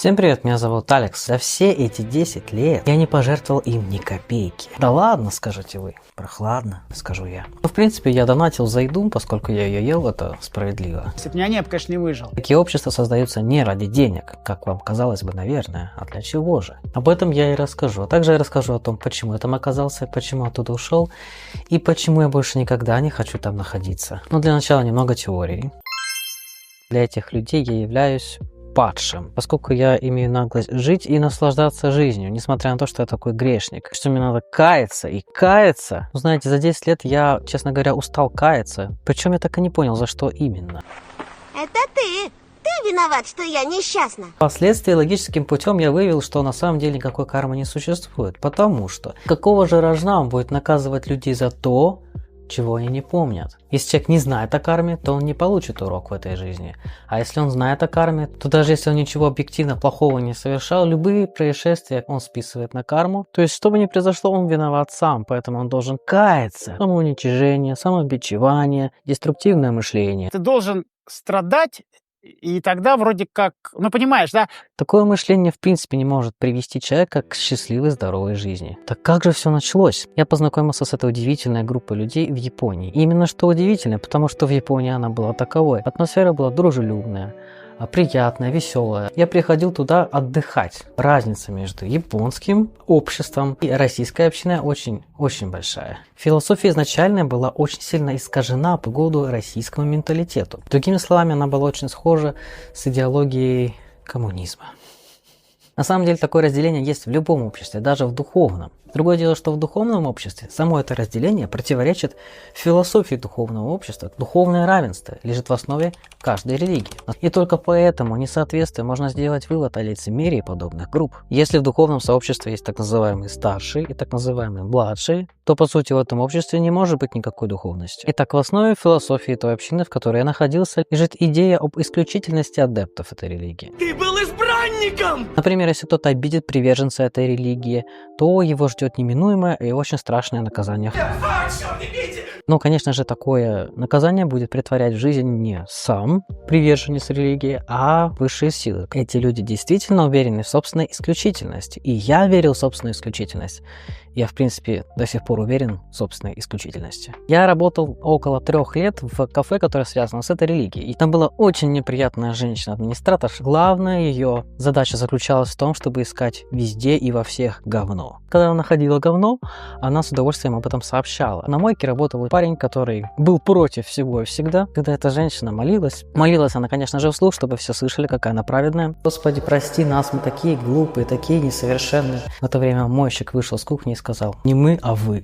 Всем привет, меня зовут Алекс. За все эти 10 лет я не пожертвовал им ни копейки. Да ладно, скажете вы. Прохладно, скажу я. Ну, в принципе, я донатил за еду, поскольку я ее ел, это справедливо. Если бы меня не было, конечно, не выжил. Такие общества создаются не ради денег, как вам казалось бы, наверное, а для чего же? Об этом я и расскажу. А также я расскажу о том, почему я там оказался, почему оттуда ушел и почему я больше никогда не хочу там находиться. Но для начала немного теории. Для этих людей я являюсь падшим, поскольку я имею наглость жить и наслаждаться жизнью, несмотря на то, что я такой грешник, что мне надо каяться и каяться. Ну, знаете, за 10 лет я, честно говоря, устал каяться, причем я так и не понял, за что именно. Это ты! Ты виноват, что я несчастна! Впоследствии логическим путем я выявил, что на самом деле никакой кармы не существует, потому что какого же рожна он будет наказывать людей за то, чего они не помнят. Если человек не знает о карме, то он не получит урок в этой жизни. А если он знает о карме, то даже если он ничего объективно плохого не совершал, любые происшествия он списывает на карму. То есть, что бы ни произошло, он виноват сам, поэтому он должен каяться. Самоуничижение, самобичевание, деструктивное мышление. Ты должен страдать, и тогда вроде как, ну понимаешь, да? Такое мышление в принципе не может привести человека к счастливой, здоровой жизни. Так как же все началось? Я познакомился с этой удивительной группой людей в Японии. И именно что удивительно, потому что в Японии она была таковой. Атмосфера была дружелюбная, приятная, веселая. Я приходил туда отдыхать. Разница между японским обществом и российской общиной очень большая. Философия изначально была очень сильно искажена по поводу российскому менталитету. Другими словами, она была очень схожа с идеологией коммунизма. На самом деле такое разделение есть в любом обществе, даже в духовном. Другое дело, что в духовном обществе само это разделение противоречит философии духовного общества. Духовное равенство лежит в основе каждой религии. И только по этому несоответствию можно сделать вывод о лицемерии подобных групп. Если в духовном сообществе есть так называемые старшие и так называемые младшие, то по сути в этом обществе не может быть никакой духовности. Итак, в основе философии той общины, в которой я находился, лежит идея об исключительности адептов этой религии. Ты был избранником! Например, если кто-то обидит приверженца этой религии, то его ждет неминуемое и очень страшное наказание. Но, конечно же, такое наказание будет претворять в жизнь не сам приверженец религии, а высшие силы. Эти люди действительно уверены в собственной исключительности. И я верил в собственную исключительность. Я, в принципе, до сих пор уверен в собственной исключительности. Я работал около 3 лет в кафе, которое связано с этой религией. И там была очень неприятная женщина-администратор. Главная ее задача заключалась в том, чтобы искать везде и во всех говно. Когда она находила говно, она с удовольствием об этом сообщала. На мойке работал парень, который был против всего и всегда. Когда эта женщина молилась она, конечно же, вслух, чтобы все слышали, какая она праведная. Господи, прости нас, мы такие глупые, такие несовершенные. В это время мойщик вышел с кухни и сказал: не мы, а вы.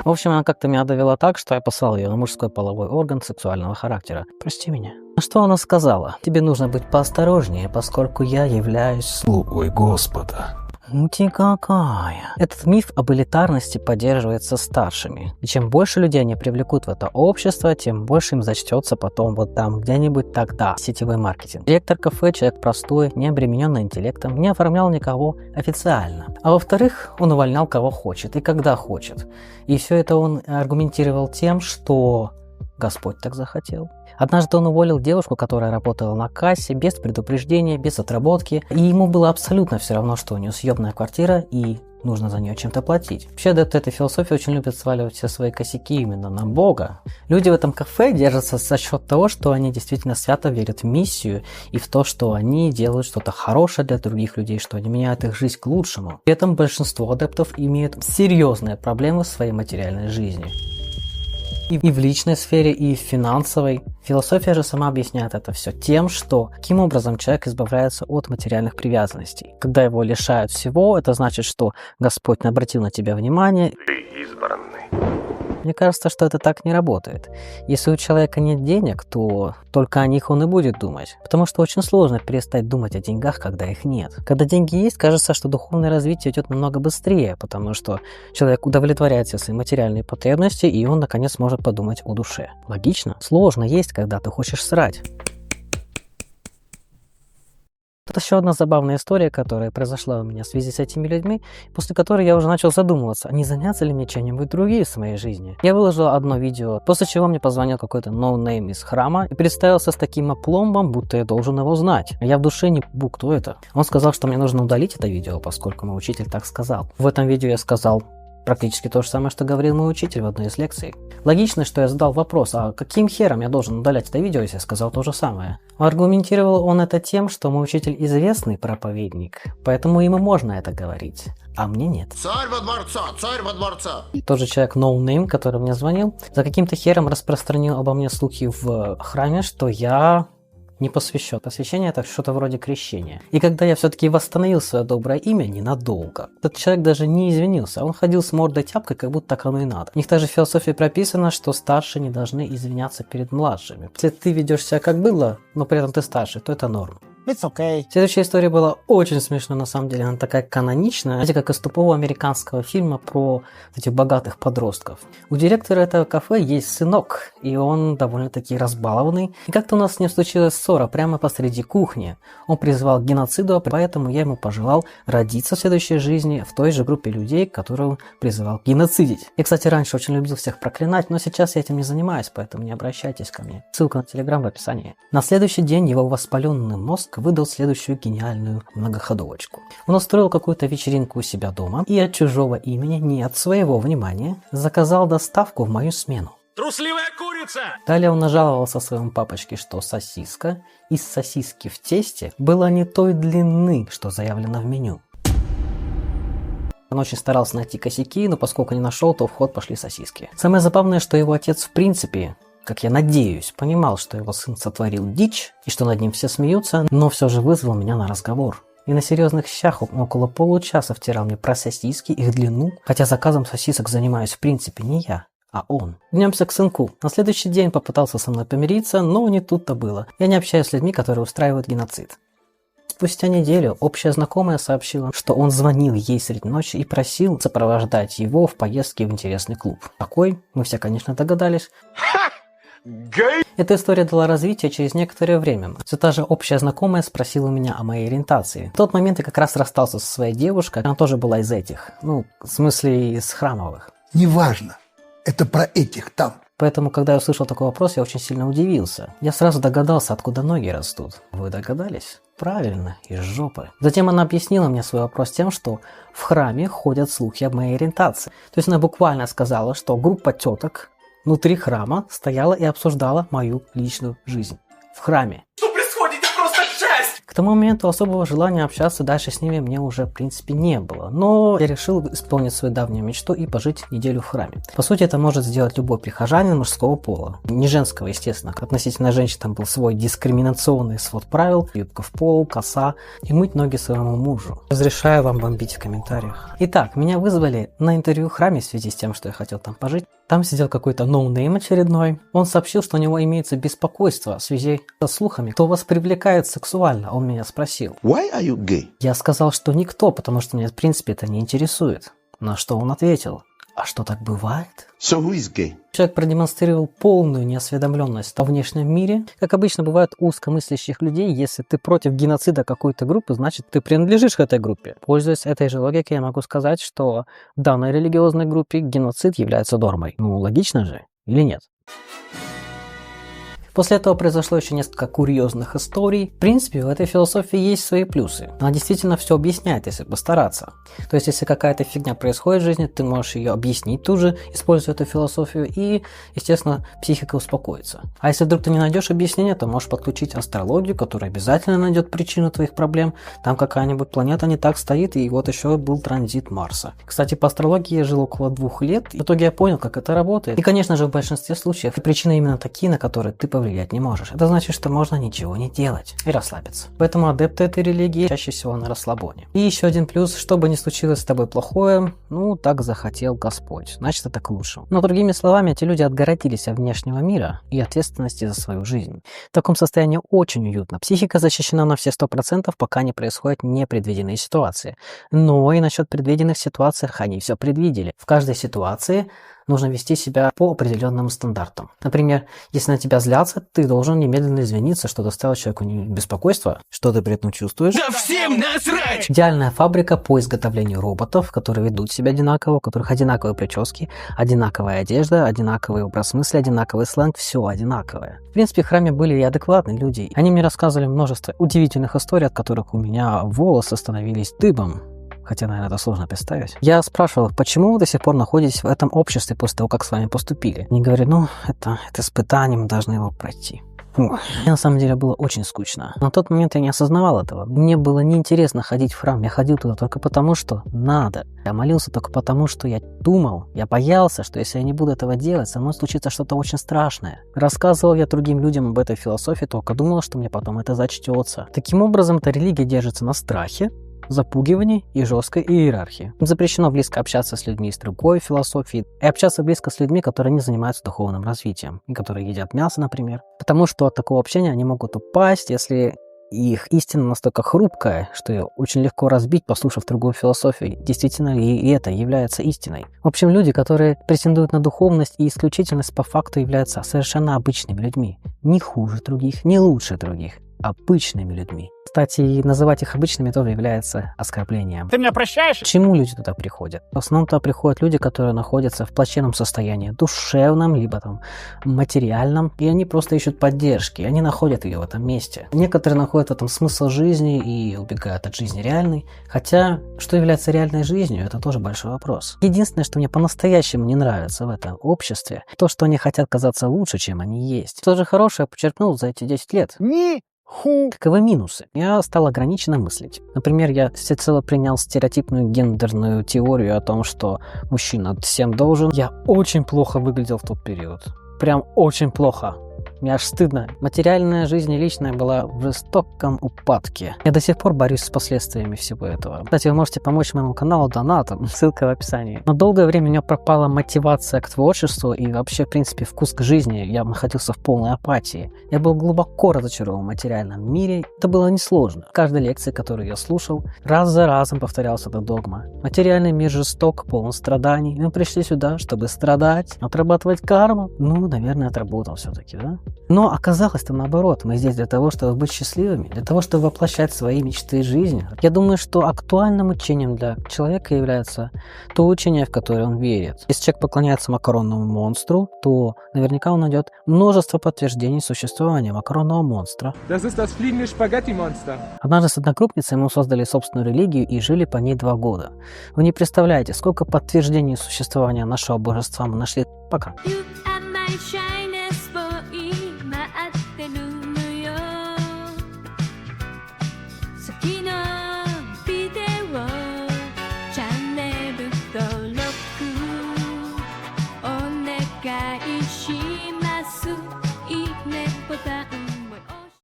В общем, она как-то меня довела так, что я послал ее на мужской половой орган сексуального характера. Прости меня. На что она сказала? Тебе нужно быть поосторожнее, поскольку я являюсь слугой Господа. Ты какая. Этот миф об элитарности поддерживается старшими. И чем больше людей они привлекут в это общество, тем больше им зачтется потом вот там где-нибудь тогда. Сетевой маркетинг. Директор кафе, человек простой, не обремененный интеллектом, не оформлял никого официально. А во-вторых, он увольнял кого хочет и когда хочет. И все это он аргументировал тем, что Господь так захотел. Однажды он уволил девушку, которая работала на кассе, без предупреждения, без отработки. И ему было абсолютно все равно, что у нее съемная квартира и нужно за нее чем-то платить. Вообще, адепты этой философии очень любят сваливать все свои косяки именно на Бога. Люди в этом кафе держатся за счет того, что они действительно свято верят в миссию и в то, что они делают что-то хорошее для других людей, что они меняют их жизнь к лучшему. При этом большинство адептов имеют серьезные проблемы в своей материальной жизни. И в личной сфере, и в финансовой. Философия же сама объясняет это все тем, что каким образом человек избавляется от материальных привязанностей. Когда его лишают всего, это значит, что Господь обратил на тебя внимание. Ты избранный. Мне кажется, что это так не работает. Если у человека нет денег, то только о них он и будет думать. Потому что очень сложно перестать думать о деньгах, когда их нет. Когда деньги есть, кажется, что духовное развитие идет намного быстрее, потому что человек удовлетворяет все свои материальные потребности, и он, наконец, может подумать о душе. Логично? Сложно есть, когда ты хочешь срать. Это еще одна забавная история, которая произошла у меня в связи с этими людьми, после которой я уже начал задумываться, а не заняться ли мне чем-нибудь другим в своей жизни. Я выложил одно видео, после чего мне позвонил какой-то ноунейм из храма и представился с таким опломбом, будто я должен его знать. Я в душе не пойму, кто это. Он сказал, что мне нужно удалить это видео, поскольку мой учитель так сказал. В этом видео я сказал практически то же самое, что говорил мой учитель в одной из лекций. Логично, что я задал вопрос, а каким хером я должен удалять это видео, если я сказал то же самое? Аргументировал он это тем, что мой учитель известный проповедник, поэтому ему можно это говорить, а мне нет. Царь во дворце, царь во дворце. Тот же человек ноунейм, который мне звонил, за каким-то хером распространил обо мне слухи в храме, что я не посвящен. Посвящение — это что-то вроде крещения. И когда я все-таки восстановил свое доброе имя ненадолго, этот человек даже не извинился. Он ходил с мордой тяпкой, как будто так оно и надо. У них даже в философии прописано, что старшие не должны извиняться перед младшими. Если ты ведешь себя как было, но при этом ты старше, то это норм. It's okay. Следующая история была очень смешная, на самом деле, она такая каноничная, знаете, как из тупого американского фильма про этих богатых подростков. У директора этого кафе есть сынок, и он довольно-таки разбалованный. И как-то у нас с ним случилась ссора прямо посреди кухни. Он призвал к геноциду, поэтому я ему пожелал родиться в следующей жизни в той же группе людей, которую он призывал геноцидить. Я, кстати, раньше очень любил всех проклинать, но сейчас я этим не занимаюсь, поэтому не обращайтесь ко мне. Ссылка на Телеграм в описании. На следующий день его воспаленный мозг выдал следующую гениальную многоходовочку. Он устроил какую-то вечеринку у себя дома и от чужого имени, не от своего внимания, заказал доставку в мою смену. Трусливая курица! Далее он нажаловался своему папочке, что сосиска из сосиски в тесте была не той длины, что заявлено в меню. Он очень старался найти косяки, но поскольку не нашел, то в ход пошли сосиски. Самое забавное, что его отец в принципе, как я надеюсь, понимал, что его сын сотворил дичь и что над ним все смеются, но все же вызвал меня на разговор. И на серьезных щах он около получаса втирал мне про сосиски, их длину, хотя заказом сосисок занимаюсь в принципе не я, а он. Вернемся к сынку. На следующий день попытался со мной помириться, но не тут-то было. Я не общаюсь с людьми, которые устраивают геноцид. Спустя неделю общая знакомая сообщила, что он звонил ей средь ночи и просил сопровождать его в поездке в интересный клуб. Какой? Мы все, конечно, догадались. Эта история дала развитие через некоторое время. Все та же общая знакомая спросила меня о моей ориентации. В тот момент я как раз расстался со своей девушкой, она тоже была из этих. Ну, в смысле, из храмовых. Неважно, это про этих там. Поэтому, когда я услышал такой вопрос, я очень сильно удивился. Я сразу догадался, откуда ноги растут. Вы догадались? Правильно, из жопы. Затем она объяснила мне свой вопрос тем, что в храме ходят слухи об моей ориентации. То есть она буквально сказала, что группа теток внутри храма стояла и обсуждала мою личную жизнь. В храме. Что происходит? Это просто жесть! К тому моменту особого желания общаться дальше с ними мне уже в принципе не было. Но я решил исполнить свою давнюю мечту и пожить неделю в храме. По сути, это может сделать любой прихожанин мужского пола. Не женского, естественно. Относительно женщин там был свой дискриминационный свод правил. Юбка в пол, коса и мыть ноги своему мужу. Разрешаю вам бомбить в комментариях. Итак, меня вызвали на интервью в храме в связи с тем, что я хотел там пожить. Там сидел какой-то ноунейм очередной. Он сообщил, что у него имеется беспокойство в связи со слухами, кто вас привлекает сексуально. Он меня спросил. Why are you gay? Я сказал, что никто, потому что меня в принципе это не интересует. На что он ответил. А что, так бывает? So who is gay? Человек продемонстрировал полную неосведомленность о внешнем мире. Как обычно бывает у узкомыслящих людей, если ты против геноцида какой-то группы, значит ты принадлежишь к этой группе. Пользуясь этой же логикой, я могу сказать, что в данной религиозной группе геноцид является нормой. Ну, логично же, или нет? После этого произошло еще несколько курьезных историй. В принципе, в этой философии есть свои плюсы. Она действительно все объясняет, если постараться. То есть, если какая-то фигня происходит в жизни, ты можешь ее объяснить тут же, используя эту философию, и, естественно, психика успокоится. А если вдруг ты не найдешь объяснения, то можешь подключить астрологию, которая обязательно найдет причину твоих проблем. Там какая-нибудь планета не так стоит, и вот еще был транзит Марса. Кстати, по астрологии я жил около 2 лет, и в итоге я понял, как это работает. И, конечно же, в большинстве случаев причины именно такие, на которые ты повлиять не можешь. Это значит, что можно ничего не делать и расслабиться. Поэтому адепты этой религии чаще всего на расслабоне. И еще один плюс, что бы ни случилось с тобой плохое, ну, так захотел Господь. Значит, это к лучшему. Но другими словами, эти люди отгородились от внешнего мира и ответственности за свою жизнь. В таком состоянии очень уютно. Психика защищена на все 100%, пока не происходят непредвиденные ситуации. Но и насчет предвиденных ситуаций они все предвидели. В каждой ситуации нужно вести себя по определенным стандартам. Например, если на тебя злятся, ты должен немедленно извиниться, что доставил человеку беспокойство. Что ты при этом чувствуешь? Да всем насрать! Идеальная фабрика по изготовлению роботов, которые ведут себя одинаково, у которых одинаковые прически, одинаковая одежда, одинаковый образ мысли, одинаковый сленг, все одинаковое. В принципе, в храме были и адекватные люди. Они мне рассказывали множество удивительных историй, от которых у меня волосы становились дыбом. Хотя, наверное, это сложно представить. Я спрашивал их, почему вы до сих пор находитесь в этом обществе после того, как с вами поступили. Они говорят, это испытание, мы должны его пройти. Мне на самом деле было очень скучно. На тот момент я не осознавал этого. Мне было неинтересно ходить в храм. Я ходил туда только потому, что надо. Я молился только потому, что я думал. Я боялся, что если я не буду этого делать, со мной случится что-то очень страшное. Рассказывал я другим людям об этой философии, только думал, что мне потом это зачтется. Таким образом, эта религия держится на страхе, запугивании и жесткой иерархии. Им запрещено близко общаться с людьми из другой философии и общаться близко с людьми, которые не занимаются духовным развитием и которые едят мясо, например. Потому что от такого общения они могут упасть, если их истина настолько хрупкая, что ее очень легко разбить, послушав другую философию. Действительно, и это является истиной. В общем, люди, которые претендуют на духовность и исключительность, по факту являются совершенно обычными людьми. Не хуже других, не лучше других. Обычными людьми. Кстати, называть их обычными тоже является оскорблением. Ты меня прощаешь? Почему люди туда приходят? В основном туда приходят люди, которые находятся в плачевном состоянии, душевном, либо материальном, и они просто ищут поддержки, они находят ее в этом месте. Некоторые находят в этом смысл жизни и убегают от жизни реальной, хотя, что является реальной жизнью, это тоже большой вопрос. Единственное, что мне по-настоящему не нравится в этом обществе, то, что они хотят казаться лучше, чем они есть. Что же хорошее я подчеркнул за эти 10 лет? Каковы минусы? Я стал ограниченно мыслить. Например, я всецело принял стереотипную гендерную теорию о том, что мужчина всем должен. Я очень плохо выглядел в тот период. Прям очень плохо. Мне аж стыдно. Материальная жизнь и личная была в жестоком упадке. Я до сих пор борюсь с последствиями всего этого. Кстати, вы можете помочь моему каналу донатом, ссылка в описании. Но долгое время у меня пропала мотивация к творчеству и вообще, в принципе, вкус к жизни. Я находился в полной апатии. Я был глубоко разочарован в материальном мире. Это было несложно. В каждой лекции, которую я слушал, раз за разом повторялась эта догма. Материальный мир жесток, полон страданий. Мы пришли сюда, чтобы страдать, отрабатывать карму. Наверное, отработал все-таки, да? Но оказалось-то наоборот. Мы здесь для того, чтобы быть счастливыми, для того, чтобы воплощать свои мечты и жизнь. Я думаю, что актуальным учением для человека является то учение, в которое он верит. Если человек поклоняется макаронному монстру, то наверняка он найдет множество подтверждений существования макаронного монстра. Das ist das fliegende Spaghetti-Monster. Однажды с однокрупницей мы создали собственную религию и жили по ней 2 года. Вы не представляете, сколько подтверждений существования нашего божества мы нашли. Пока. You are my shine.